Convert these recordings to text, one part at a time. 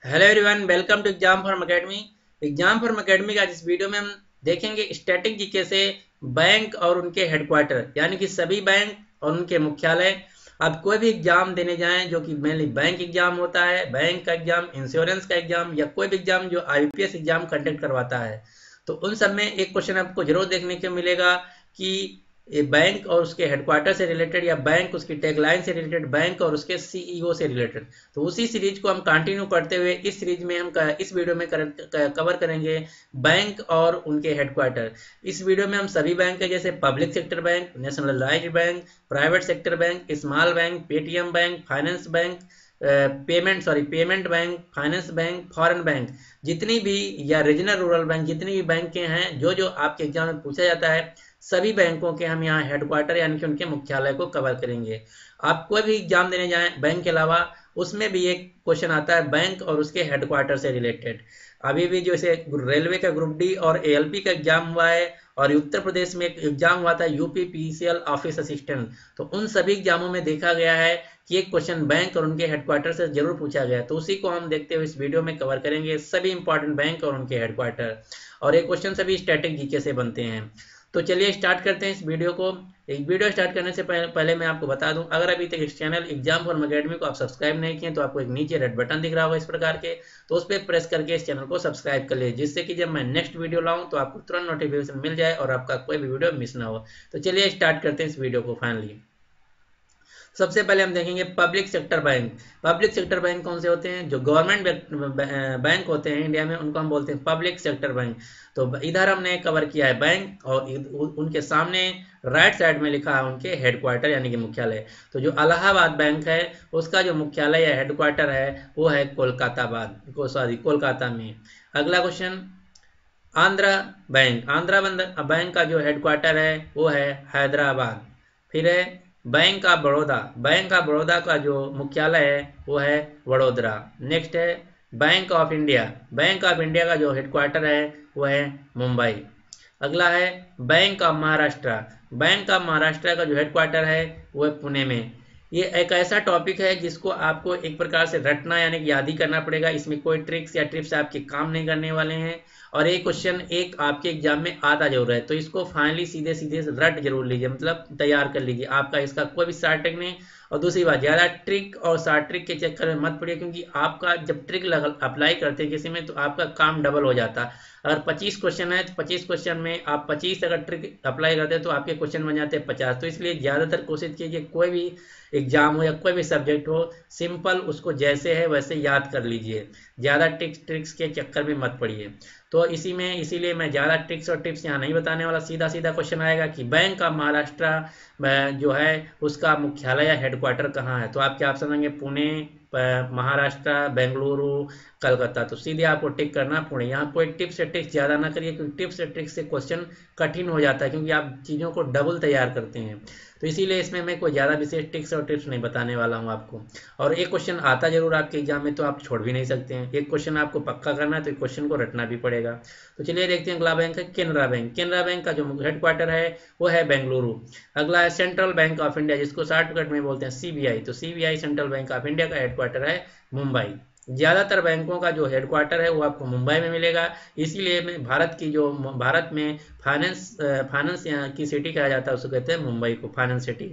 Hello everyone, welcome to exam form academy. Exam form academy का इस video में हम देखेंगे स्टैटिक जीके से बैंक और उनके हेडक्वार्टर यानी कि सभी बैंक और उनके मुख्यालय। आप कोई भी एग्जाम देने जाएं जो कि मेनली बैंक एग्जाम होता है, बैंक का एग्जाम, इंश्योरेंस का एग्जाम या कोई भी एग्जाम जो आईपीएस एग्जाम कंडक्ट करवाता है, तो उन सब में एक क्वेश्चन आपको जरूर देखने को मिलेगा कि ये बैंक और उसके हेडक्वार्टर से रिलेटेड या बैंक उसकी टैगलाइन से रिलेटेड, बैंक और उसके सीईओ से रिलेटेड। तो उसी सीरीज को हम कंटिन्यू करते हुए इस सीरीज में हम इस वीडियो में कवर करेंगे बैंक और उनके हेडक्वार्टर। इस वीडियो में हम सभी बैंक है जैसे public sector bank, nationalised bank, private sector bank, small bank, Paytm bank, finance bank, payment bank, finance bank, foreign bank, जितनी भी या रीजनल रूरल बैंक, जितनी भी बैंक हैं जो जो आपके एग्जाम में पूछा जाता है, सभी बैंकों के हम यहाँ हेडक्वार्टर यानी कि उनके मुख्यालय को कवर करेंगे। आप कोई भी एग्जाम देने जाएं बैंक के अलावा, उसमें भी एक क्वेश्चन आता है बैंक और उसके हेडक्वार्टर से रिलेटेड। अभी भी जैसे रेलवे का ग्रुप डी और एएलपी का एग्जाम हुआ है, और उत्तर प्रदेश में एक एग्जाम हुआ था यूपी पीसीएल ऑफिस असिस्टेंट, तो उन सभी एग्जामों में देखा गया है कि एक क्वेश्चन बैंक और उनके हेडक्वार्टर से जरूर पूछा गया। तो उसी को हम देखते हुए इस वीडियो में कवर करेंगे, सभी इंपॉर्टेंट बैंक और उनके हेडक्वार्टर। और ये क्वेश्चन सभी स्टैटिक जीके से बनते हैं। तो चलिए स्टार्ट करते हैं इस वीडियो को। एक वीडियो स्टार्ट करने से पहले मैं आपको बता दूं, अगर अभी तक इस चैनल एग्जाम फॉर्म एकेडमी को आप सब्सक्राइब नहीं किए तो आपको एक नीचे रेड बटन दिख रहा होगा इस प्रकार के, तो उस पर प्रेस करके इस चैनल को सब्सक्राइब कर लीजिए, जिससे कि जब मैं नेक्स्ट वीडियो लाऊं तो आपको तुरंत नोटिफिकेशन मिल जाए और आपका कोई भी वीडियो मिस ना हो। तो चलिए स्टार्ट करते हैं इस वीडियो को फाइनली। सबसे पहले हम देखेंगे public sector bank. Public sector bank कौन से होते हैं? जो गवर्नमेंट बैंक होते हैं इंडिया में, उनको हम बोलते हैं पब्लिक सेक्टर बैंक। तो इधर हमने कवर किया है बैंक, और उनके सामने राइट साइड में लिखा है उनके हेडक्वार्टर यानी कि मुख्यालय। तो जो इलाहाबाद बैंक है उसका जो मुख्यालय या हेडक्वार्टर है वो है कोलकाता में। अगला क्वेश्चन, आंध्रा बैंक। बैंक का जो हेडक्वार्टर है वो है हैदराबाद। फिर है bank of Baroda. Bank of Baroda का जो मुख्यालय है वो है वडोदरा। नेक्स्ट है bank of India. Bank of India का जो हेडक्वार्टर है वो है मुंबई। अगला है bank of Maharashtra. Bank of Maharashtra का जो हेडक्वार्टर है वो है पुणे में। ये एक ऐसा टॉपिक है जिसको आपको एक प्रकार से रटना यानी कि याद ही करना पड़ेगा। इसमें कोई ट्रिक्स या टिप्स आपके काम नहीं करने वाले हैं, और एक क्वेश्चन एक आपके एग्जाम में आता जरूर है, तो इसको फाइनली सीधे सीधे रट जरूर लीजिए, मतलब तैयार कर लीजिए। आपका इसका कोई भी शॉर्ट ट्रिक नहीं। और दूसरी बात, ज़्यादा ट्रिक और शॉर्ट ट्रिक के चक्कर में मत पड़िए, क्योंकि आपका जब ट्रिक अप्लाई करते हैं किसी में तो आपका काम डबल हो जाता है। अगर 25 क्वेश्चन है तो 25 क्वेश्चन में आप 25 अगर ट्रिक अप्लाई करते हैं तो आपके क्वेश्चन बन जाते हैं 50। तो इसलिए ज़्यादातर कोशिश कीजिए, कोई भी एग्जाम हो या कोई भी सब्जेक्ट हो, सिंपल उसको जैसे है वैसे याद कर लीजिए, ज़्यादा ट्रिक्स के चक्कर में मत पड़िए। तो इसीलिए मैं ज़्यादा ट्रिक्स और टिप्स यहाँ नहीं बताने वाला। सीधा सीधा क्वेश्चन आएगा कि बैंक ऑफ महाराष्ट्र जो है उसका मुख्यालय या हेडक्वार्टर कहाँ है, तो आपके ऑप्शन होंगे पुणे, महाराष्ट्र, बेंगलुरु, कलकत्ता। तो सीधे आपको टिक करना पुणे। यहाँ कोई टिप्स या ट्रिक्स ज़्यादा ना करिए, क्योंकि टिप्स या ट्रिक्स से क्वेश्चन कठिन हो जाता है, क्योंकि आप चीज़ों को डबल तैयार करते हैं। तो इसीलिए इसमें मैं कोई ज़्यादा विशेष ट्रिक्स और टिप्स नहीं बताने वाला हूँ आपको। और एक क्वेश्चन आता जरूर आपके एग्जाम में, तो आप छोड़ भी नहीं सकते हैं। एक क्वेश्चन आपको पक्का करना है तो एक क्वेश्चन को रटना भी पड़ेगा। तो चलिए देखते हैं। अगला बैंक है केनरा बैंक। केनरा बैंक का जो हेडक्वार्टर है वो है बेंगलुरु। अगला है सेंट्रल बैंक ऑफ इंडिया, जिसको शॉर्टकट में बोलते हैं सीबीआई। तो CBI central bank of India का हेडक्वार्टर है मुंबई। ज़्यादातर बैंकों का जो हेडक्वार्टर है वो आपको मुंबई में मिलेगा। इसीलिए मैं भारत में फाइनेंस यहाँ की सिटी कहा जाता है, उसको कहते हैं मुंबई को फाइनेंस सिटी।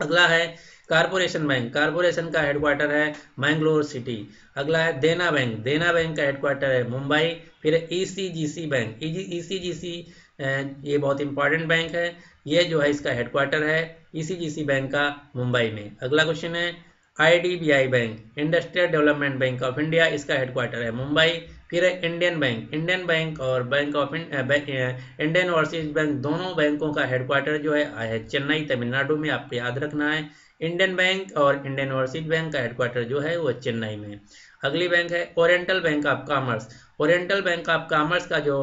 अगला है कारपोरेशन बैंक। कारपोरेशन का हेडक्वार्टर है मैंगलोर सिटी। अगला है देना बैंक। देना बैंक का हेडक्वार्टर है मुंबई। फिर ईसीजीसी बैंक। ईसीजीसी ये बहुत इंपॉर्टेंट बैंक है, ये जो है इसका हेडक्वार्टर है ईसीजीसी बैंक का मुंबई में। अगला क्वेश्चन है IDBI bank, industrial development bank of India, इसका हेडक्वार्टर है मुंबई। फिर है इंडियन बैंक। इंडियन बैंक और इंडियन ओवरसीज बैंक, दोनों बैंकों का हेडक्वार्टर जो है चेन्नई, तमिलनाडु में, आपको याद रखना है। इंडियन बैंक और इंडियन ओवरसीज बैंक का हेडक्वार्टर जो है वो चेन्नई में। अगली बैंक है oriental bank of commerce. Oriental bank of commerce का जो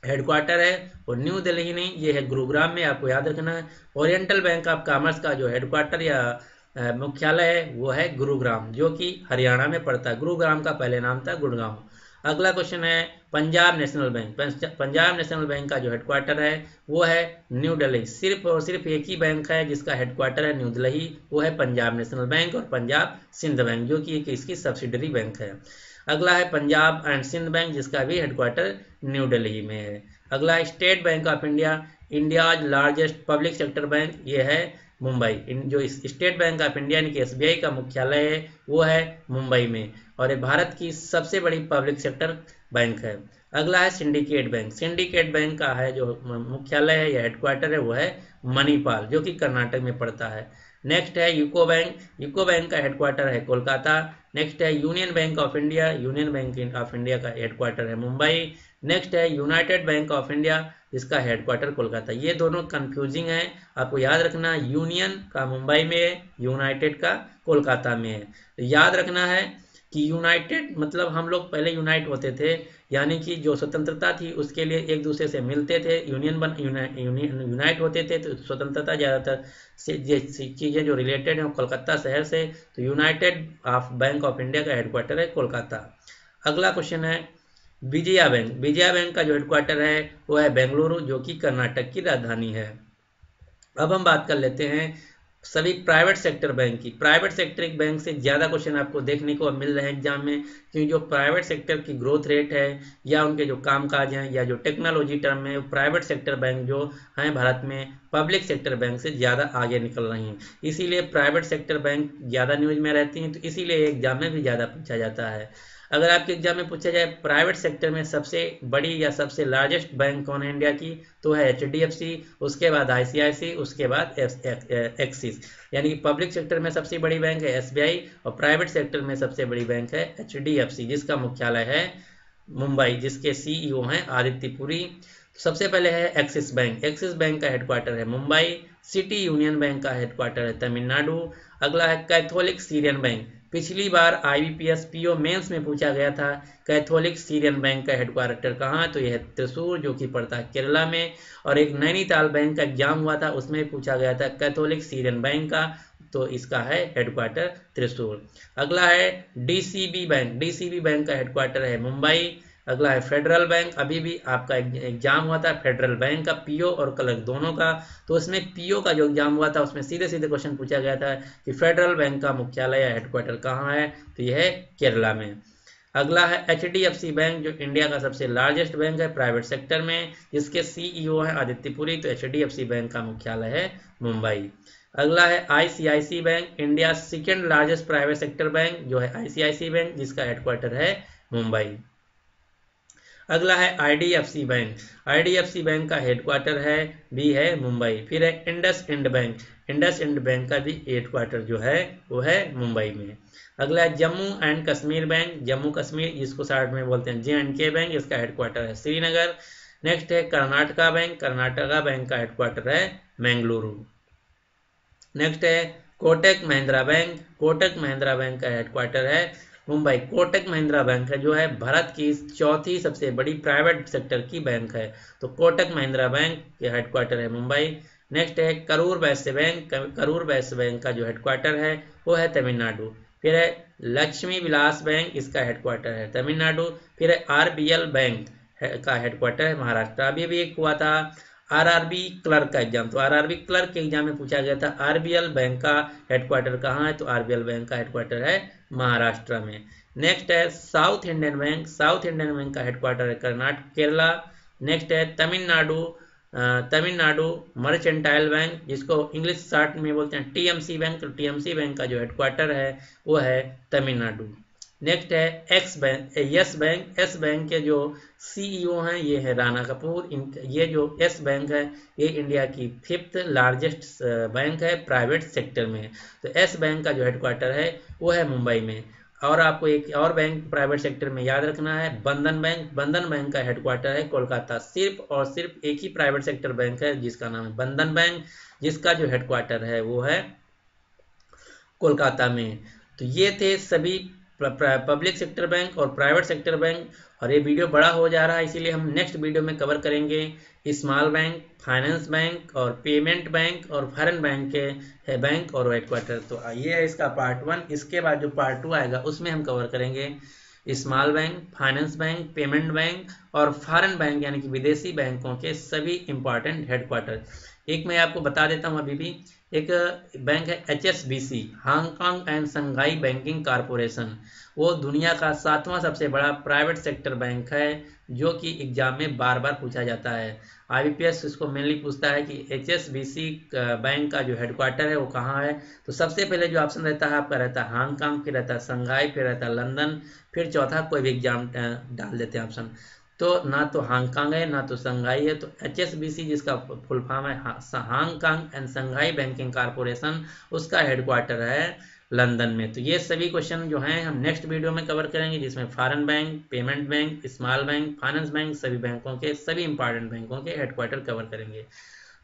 हेडक्वार्टर है वो न्यू दिल्ली नहीं, ये है गुरुग्राम में, आपको याद रखना है। ओरिएंटल बैंक ऑफ कॉमर्स का जो हेडक्वार्टर या मुख्यालय है वो है गुरुग्राम, जो कि हरियाणा में पड़ता है। गुरुग्राम का पहले नाम था गुड़गांव। अगला क्वेश्चन है Punjab national bank. Punjab national bank का जो हेडक्वार्टर है वो है न्यू दिल्ली। सिर्फ और सिर्फ एक ही बैंक है जिसका हेडक्वार्टर है न्यू दिल्ली, वो है पंजाब नेशनल बैंक और पंजाब सिंध बैंक, जो कि इसकी सब्सिडरी बैंक है। अगला है पंजाब एंड सिंध बैंक, जिसका भी हेडक्वार्टर न्यू दिल्ली में है। अगला है state bank of India, India's largest public sector bank, ये है मुंबई। जो स्टेट बैंक ऑफ इंडिया यानी कि एसबीआई का मुख्यालय है वो है मुंबई में, और ये भारत की सबसे बड़ी पब्लिक सेक्टर बैंक है। अगला है सिंडिकेट बैंक। सिंडिकेट बैंक का है जो मुख्यालय है या हेडक्वार्टर है वो है मणिपाल, जो कि कर्नाटक में पड़ता है। नेक्स्ट है यूको बैंक। यूको बैंक का हेडक्वार्टर है कोलकाता। नेक्स्ट है union bank of India. Union bank of India का हेडक्वार्टर है मुंबई। नेक्स्ट है यूनाइटेड बैंक ऑफ इंडिया, जिसका हेडक्वार्टर कोलकाता। ये दोनों कंफ्यूजिंग है, आपको याद रखना, यूनियन का मुंबई में है, यूनाइटेड का कोलकाता में है। तो याद रखना है कि यूनाइटेड मतलब हम लोग पहले यूनाइट होते थे, यानी कि जो स्वतंत्रता थी उसके लिए एक दूसरे से मिलते थे, यूनाइट होते थे। तो स्वतंत्रता ज़्यादातर से चीज़ें जो रिलेटेड हैं कोलकाता शहर से, तो यूनाइटेड बैंक ऑफ इंडिया का हेडक्वार्टर है कोलकाता। अगला क्वेश्चन है विजया बैंक। विजया बैंक का जो हेडक्वार्टर है वो है बेंगलुरु, जो कि कर्नाटक की राजधानी है। अब हम बात कर लेते हैं सभी प्राइवेट सेक्टर बैंक की। प्राइवेट सेक्टर बैंक से ज़्यादा क्वेश्चन आपको देखने को मिल रहे हैं एग्जाम में, क्योंकि जो प्राइवेट सेक्टर की ग्रोथ रेट है या उनके जो कामकाज हैं या जो टेक्नोलॉजी टर्म में, प्राइवेट सेक्टर बैंक जो हैं भारत में पब्लिक सेक्टर बैंक से ज़्यादा आगे निकल रही हैं। इसीलिए प्राइवेट सेक्टर बैंक ज़्यादा न्यूज में रहती हैं, तो इसीलिए एग्जाम में भी ज़्यादा पूछा जाता है। अगर आपके एग्जाम में पूछा जाए प्राइवेट सेक्टर में सबसे बड़ी या सबसे लार्जेस्ट बैंक कौन है इंडिया की, तो है HDFC, उसके बाद ICICI, उसके बाद एक्सिस। यानी कि पब्लिक सेक्टर में सबसे बड़ी बैंक है SBI और प्राइवेट सेक्टर में सबसे बड़ी बैंक है HDFC, जिसका मुख्यालय है मुंबई, जिसके CEO हैं आदित्य पुरी। सबसे पहले है एक्सिस बैंक। एक्सिस बैंक का हेडक्वार्टर है मुंबई। सिटी यूनियन बैंक का हेडक्वार्टर है तमिलनाडु। अगला है कैथोलिक सीरियन बैंक। पिछली बार IBPS PO मेंस में पूछा गया था कैथोलिक सीरियन बैंक का हेडक्वार्टर कहाँ, तो यह है त्रिशूर, जो कि पड़ता है केरला में। और एक नैनीताल बैंक का एग्जाम हुआ था, उसमें पूछा गया था कैथोलिक सीरियन बैंक का, तो इसका है हेडक्वार्टर त्रिशूर। अगला है DCB बैंक। DCB बैंक का हेडक्वार्टर है मुंबई। अगला है फेडरल बैंक। अभी भी आपका एग्जाम हुआ था फेडरल बैंक का, PO और क्लर्क दोनों का, तो उसमें PO का जो एग्जाम हुआ था उसमें सीधे सीधे क्वेश्चन पूछा गया था कि फेडरल बैंक का मुख्यालय या हेडक्वार्टर कहाँ है, तो यह है केरला में। अगला है HDFC बैंक, जो इंडिया का सबसे लार्जेस्ट बैंक है प्राइवेट सेक्टर में, जिसके CEO हैं आदित्य पुरी, तो HDFC बैंक का मुख्यालय है मुंबई। अगला है ICICI bank, India second largest private sector bank जो है ICICI बैंक, जिसका हेडक्वार्टर है मुंबई। अगला है IDFC बैंक। IDFC बैंक का हेडक्वार्टर है मुंबई। फिर है इंडसइंड बैंक। इंडसइंड बैंक का भी हेडक्वार्टर जो है वो है मुंबई में। अगला है जम्मू एंड कश्मीर बैंक। जम्मू कश्मीर, जिसको शॉर्ट में बोलते हैं JNK बैंक, इसका हेडक्वार्टर है श्रीनगर। नेक्स्ट है कर्नाटका बैंक। कर्नाटका बैंक का हेडक्वार्टर है बेंगलुरु। नेक्स्ट है कोटक महिंद्रा बैंक। कोटक महिंद्रा बैंक का हेडक्वार्टर है मुंबई। कोटक महिंद्रा बैंक है जो है भारत की चौथी सबसे बड़ी प्राइवेट सेक्टर की बैंक है, तो कोटक महिंद्रा बैंक के हेडक्वार्टर है मुंबई। नेक्स्ट है करूर वैश्य बैंक। करूर वैश्य बैंक का जो हेडक्वार्टर है वो है तमिलनाडु। फिर है लक्ष्मी विलास बैंक, इसका हेडक्वार्टर है तमिलनाडु। फिर है RBL बैंक का हेडक्वार्टर है महाराष्ट्र। अभी भी एक हुआ था RRB क्लर्क का एग्जाम, तो RRB क्लर्क के एग्जाम में पूछा गया था RBL बैंक का हेडक्वार्टर कहाँ है, तो RBL बैंक का हेडक्वार्टर है महाराष्ट्र में। नेक्स्ट है south Indian bank. South Indian bank का हेडक्वार्टर है कर्नाटक केरला। नेक्स्ट है तमिलनाडु मर्चेंटाइल बैंक, जिसको इंग्लिश शॉर्ट में बोलते हैं TMC बैंक, तो TMC बैंक का जो हेडक्वार्टर है वो है तमिलनाडु। नेक्स्ट है यस बैंक। यस बैंक के जो CEO हैं ये है राणा कपूर। ये जो यस बैंक है ये इंडिया की 5th लार्जेस्ट बैंक है प्राइवेट सेक्टर में, तो यस बैंक का जो हेडक्वार्टर है वो है मुंबई में। और आपको एक और बैंक प्राइवेट सेक्टर में याद रखना है बंधन बैंक। बंधन बैंक का हेडक्वार्टर है कोलकाता। सिर्फ और सिर्फ एक ही प्राइवेट सेक्टर बैंक है जिसका नाम है बंधन बैंक, जिसका जो हेडक्वार्टर है वो है कोलकाता में। तो ये थे सभी पब्लिक सेक्टर बैंक और प्राइवेट सेक्टर बैंक, और ये वीडियो बड़ा हो जा रहा है इसीलिए हम नेक्स्ट वीडियो में कवर करेंगे स्मॉल बैंक, फाइनेंस बैंक और पेमेंट बैंक और फॉरेन बैंक के बैंक और हेडक्वार्टर। तो ये है इसका पार्ट 1। इसके बाद जो पार्ट 2 आएगा उसमें हम कवर करेंगे small bank, finance bank, payment bank और फॉरेन बैंक यानी कि विदेशी बैंकों के सभी इंपॉर्टेंट हेडक्वार्टर। एक मैं आपको बता देता हूं अभी भी, एक बैंक है HSBC, Hong Kong and Shanghai banking corporation. वो दुनिया का 7वां सबसे बड़ा प्राइवेट सेक्टर बैंक है, जो कि एग्जाम में बार बार पूछा जाता है। IBPS इसको मेनली पूछता है कि HSBC बैंक का जो हेडक्वार्टर है वो कहाँ है। तो सबसे पहले जो ऑप्शन रहता है आपका रहता है हांगकांग, फिर रहता है संघाई, फिर रहता है लंदन, फिर चौथा कोई भी एग्जाम डाल देते हैं ऑप्शन। तो ना तो हांगकांग है ना तो संघाई है, तो HSBC जिसका फुल फॉर्म है Hong Kong and Shanghai banking corporation, उसका हेडक्वार्टर है लंदन में। तो ये सभी क्वेश्चन जो हैं हम नेक्स्ट वीडियो में कवर करेंगे, जिसमें foreign bank, payment bank, small bank, finance bank, सभी बैंकों के सभी इंपॉर्टेंट बैंकों के हेडक्वार्टर कवर करेंगे।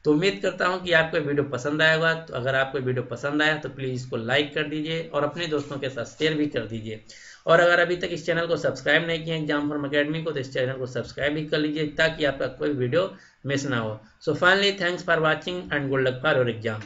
तो उम्मीद करता हूं कि आपको वीडियो पसंद आया होगा। तो अगर आपको वीडियो पसंद आया तो प्लीज़ इसको लाइक कर दीजिए और अपने दोस्तों के साथ शेयर भी कर दीजिए। और अगर अभी तक इस चैनल को सब्सक्राइब नहीं किया एग्जाम फॉर्म अकेडमी को, तो इस चैनल को सब्सक्राइब भी कर लीजिए ताकि आपका कोई वीडियो मिस ना हो। So finally thanks for watching and good luck for your exam.